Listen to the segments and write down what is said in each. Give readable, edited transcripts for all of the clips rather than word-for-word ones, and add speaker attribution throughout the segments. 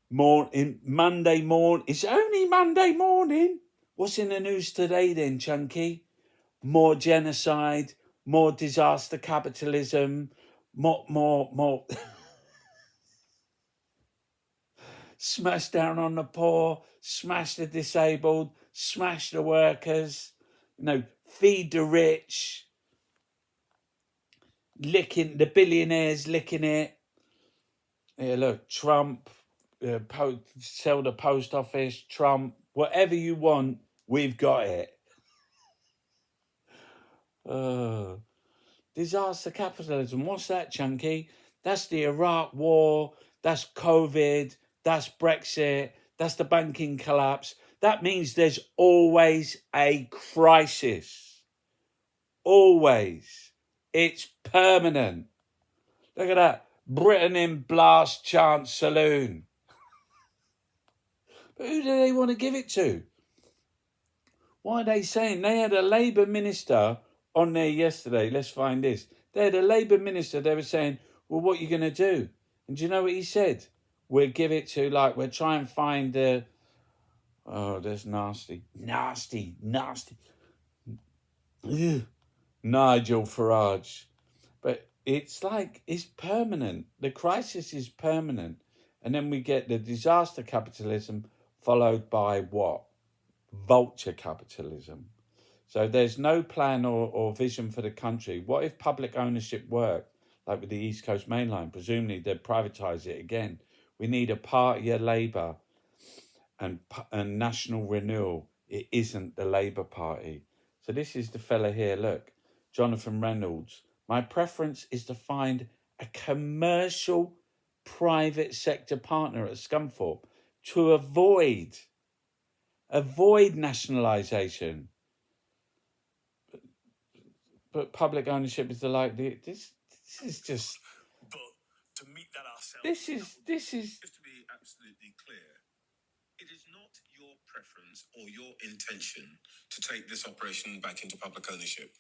Speaker 1: Monday morning. It's only Monday morning. What's in the news today then, Chunky? More genocide, more disaster capitalism, more smash down on the poor, smash the disabled, smash the workers, feed the rich, licking the billionaires, licking it. Yeah, look, Trump, sell the post office, Trump, whatever you want, we've got it. Disaster capitalism, what's that, Chunky? That's the Iraq war, that's COVID, that's Brexit, that's the banking collapse. That means there's always a crisis. Always. It's permanent. Look at that. Britain in blast chance saloon. But who do they want to give it to? Why are they saying? They had a Labour minister on there yesterday. Let's find this. They had a Labour minister. They were saying, well, what are you going to do? And do you know what he said? We'll give it to, we'll try and find the... Oh, that's nasty. Nasty. Ugh. Nigel Farage. But it's permanent. The crisis is permanent. And then we get the disaster capitalism followed by what? Vulture capitalism. So there's no plan or vision for the country. What if public ownership worked, like with the East Coast Main Line? Presumably they'd privatise it again. We need a party of Labour and national renewal. It isn't the Labour Party. So this is the fella here, look, Jonathan Reynolds. My preference is to find a commercial private sector partner at Scunthorpe to avoid nationalisation. But public ownership is this is just...
Speaker 2: But to meet that ourselves...
Speaker 1: This is...
Speaker 2: Just to be absolutely clear, it is not your preference or your intention to take this operation back into public ownership.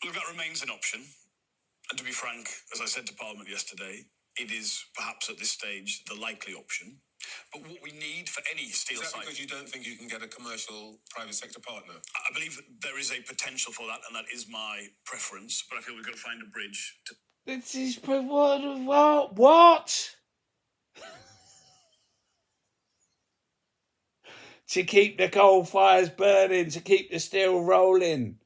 Speaker 2: Well, that remains an option. And to be frank, as I said to Parliament yesterday, it is perhaps at this stage the likely option. But what we need for any steel site... Is that because you don't think you can get a commercial private sector partner? I believe there is a potential for that, and that is my preference. But I feel we've got to find a bridge to...
Speaker 1: This is... What? To keep the coal fires burning, to keep the steel rolling.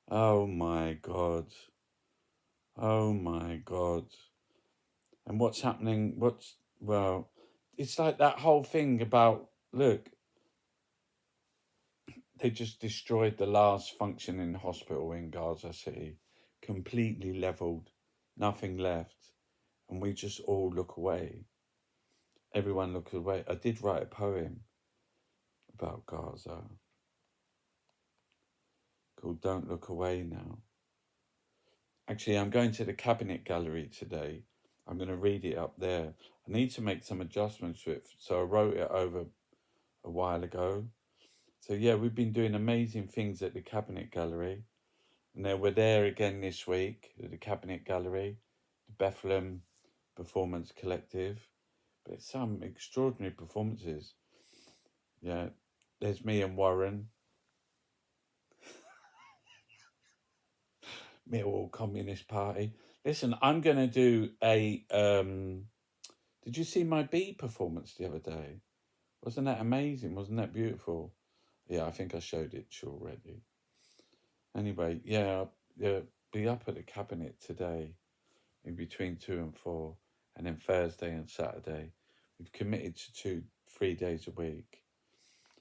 Speaker 1: Oh my God. And what's happening? It's like that whole thing about, look, they just destroyed the last functioning hospital in Gaza City, completely leveled, nothing left, and we just all look away. Everyone looks away. I did write a poem about Gaza called Don't Look Away Now. Actually, I'm going to the Cabinet Gallery today. I'm going to read it up there. I need to make some adjustments to it, so I wrote it over a while ago. So yeah, we've been doing amazing things at the Cabinet Gallery. And we're there again this week at the Cabinet Gallery, the Bethlehem Performance Collective. But it's some extraordinary performances. Yeah, there's me and Warren. Millwall Communist Party. Listen, I'm going to do a... did you see my bee performance the other day? Wasn't that amazing? Wasn't that beautiful? Yeah, I think I showed it to you already. Anyway, yeah, I'll be up at the Cabinet today in between 2 and 4. And then Thursday and Saturday. We've committed to 3 days a week.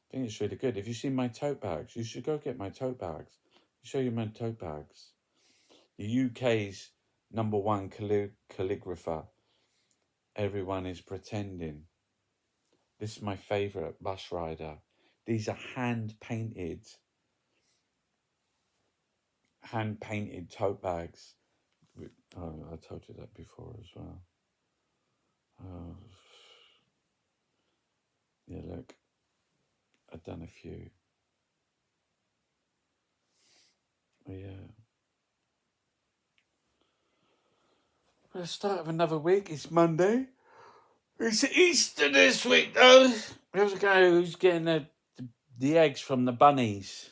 Speaker 1: I think it's really good. If you've seen my tote bags, you should go get my tote bags. I'll show you my tote bags. The UK's #1 calligrapher. Everyone is pretending. This is my favourite bus rider. These are hand-painted tote bags. Oh, I told you that before as well. Oh. Yeah, look. I've done a few. Oh, yeah. Well, the start of another week. It's Monday. It's Easter this week, though. We have to go. Who's getting the eggs from the bunnies?